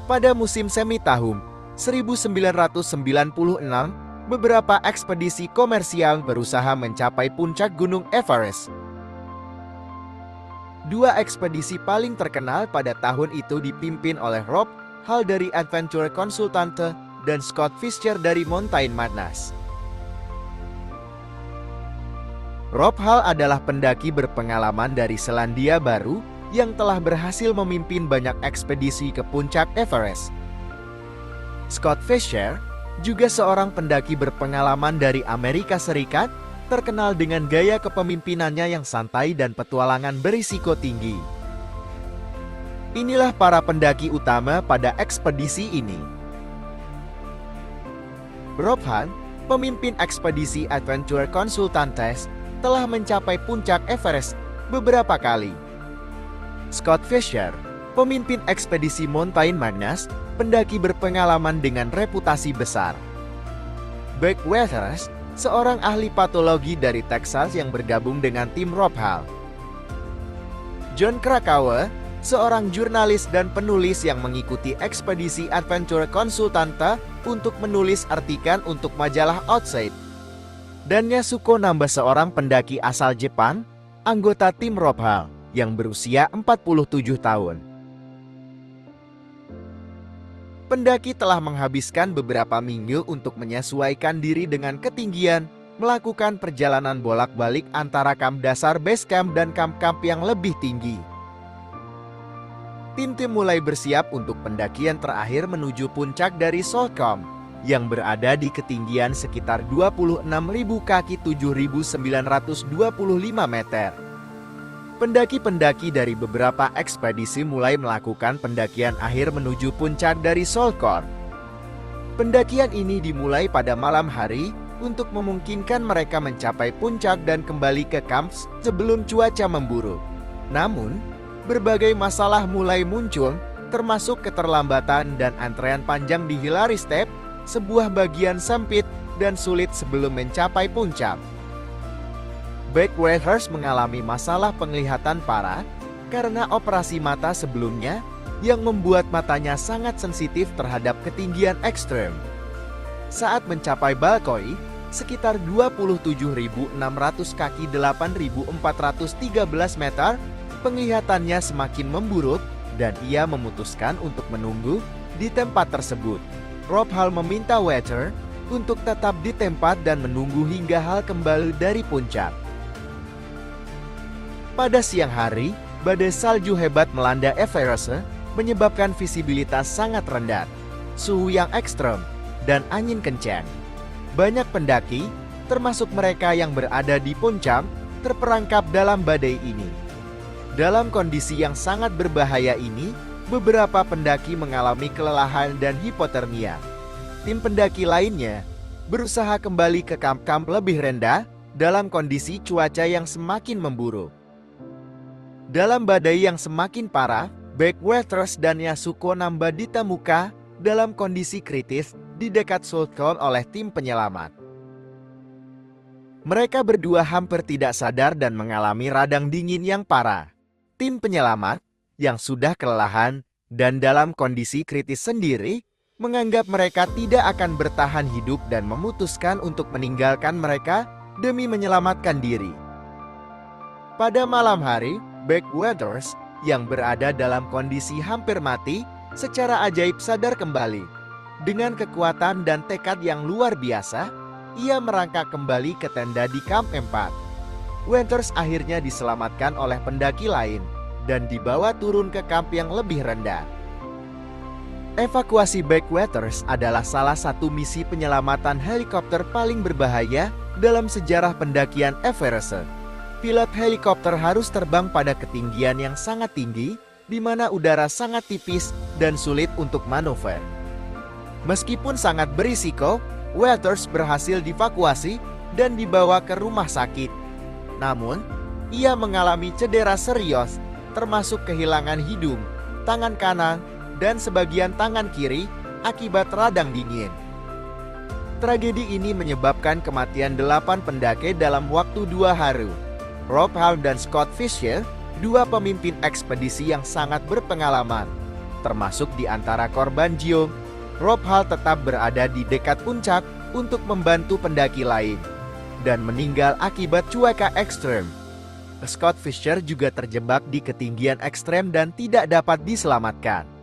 Pada musim semi tahun 1996, beberapa ekspedisi komersial berusaha mencapai puncak Gunung Everest. Dua ekspedisi paling terkenal pada tahun itu dipimpin oleh Rob Hall dari Adventure Consultante dan Scott Fischer dari Mountain Madness. Rob Hall adalah pendaki berpengalaman dari Selandia Baru yang telah berhasil memimpin banyak ekspedisi ke puncak Everest. Scott Fischer juga seorang pendaki berpengalaman dari Amerika Serikat, terkenal dengan gaya kepemimpinannya yang santai dan petualangan berisiko tinggi. Inilah para pendaki utama pada ekspedisi ini. Rob Hall, pemimpin ekspedisi Adventure Consultantes, telah mencapai puncak Everest beberapa kali. Scott Fischer, pemimpin ekspedisi Mountain Madness, pendaki berpengalaman dengan reputasi besar. Beck Weathers, seorang ahli patologi dari Texas yang bergabung dengan tim Rob Hall. John Krakauer, seorang jurnalis dan penulis yang mengikuti ekspedisi Adventure Consultante untuk menulis artikel untuk majalah Outside. Dan Yasuko Namba, seorang pendaki asal Jepang, anggota tim Rob Hall, yang berusia 47 tahun. Pendaki telah menghabiskan beberapa minggu untuk menyesuaikan diri dengan ketinggian, melakukan perjalanan bolak-balik antara kamp dasar base camp dan kamp-kamp yang lebih tinggi. Tim-tim mulai bersiap untuk pendakian terakhir menuju puncak dari Solcombe, yang berada di ketinggian sekitar 26.000 kaki 7.925 meter. Pendaki-pendaki dari beberapa ekspedisi mulai melakukan pendakian akhir menuju puncak dari Solcombe. Pendakian ini dimulai pada malam hari untuk memungkinkan mereka mencapai puncak dan kembali ke kamp sebelum cuaca memburuk. Namun, berbagai masalah mulai muncul, termasuk keterlambatan dan antrean panjang di Hillary Step, sebuah bagian sempit dan sulit sebelum mencapai puncak. Beck Weathers mengalami masalah penglihatan parah karena operasi mata sebelumnya yang membuat matanya sangat sensitif terhadap ketinggian ekstrem. Saat mencapai Balkoi, sekitar 27.600 kaki 8.413 meter, penglihatannya semakin memburuk dan ia memutuskan untuk menunggu di tempat tersebut. Rob Hall meminta Weathers untuk tetap di tempat dan menunggu hingga Hall kembali dari puncak. Pada siang hari, badai salju hebat melanda Everest, menyebabkan visibilitas sangat rendah, suhu yang ekstrem, dan angin kencang. Banyak pendaki, termasuk mereka yang berada di puncak, terperangkap dalam badai ini. Dalam kondisi yang sangat berbahaya ini, beberapa pendaki mengalami kelelahan dan hipotermia. Tim pendaki lainnya berusaha kembali ke kamp-kamp lebih rendah dalam kondisi cuaca yang semakin memburuk. Dalam badai yang semakin parah, Beck Weathers dan Yasuko Namba ditemukan dalam kondisi kritis di dekat Solcombe oleh tim penyelamat. Mereka berdua hampir tidak sadar dan mengalami radang dingin yang parah. Tim penyelamat, yang sudah kelelahan dan dalam kondisi kritis sendiri, menganggap mereka tidak akan bertahan hidup dan memutuskan untuk meninggalkan mereka demi menyelamatkan diri. Pada malam hari, Beck Weathers, yang berada dalam kondisi hampir mati, secara ajaib sadar kembali. Dengan kekuatan dan tekad yang luar biasa, ia merangkak kembali ke tenda di kamp 4. Weathers akhirnya diselamatkan oleh pendaki lain dan dibawa turun ke kamp yang lebih rendah. Evakuasi Beck Weathers adalah salah satu misi penyelamatan helikopter paling berbahaya dalam sejarah pendakian Everest. Pilot helikopter harus terbang pada ketinggian yang sangat tinggi, di mana udara sangat tipis dan sulit untuk manuver. Meskipun sangat berisiko, Weathers berhasil dievakuasi dan dibawa ke rumah sakit. Namun, ia mengalami cedera serius, termasuk kehilangan hidung, tangan kanan, dan sebagian tangan kiri akibat radang dingin. Tragedi ini menyebabkan kematian 8 pendaki dalam waktu 2 hari. Rob Hall dan Scott Fischer, dua pemimpin ekspedisi yang sangat berpengalaman, Termasuk di antara korban Gio, Rob Hall tetap berada di dekat puncak untuk membantu pendaki lain dan meninggal akibat cuaca ekstrem. Scott Fischer juga terjebak di ketinggian ekstrem dan tidak dapat diselamatkan.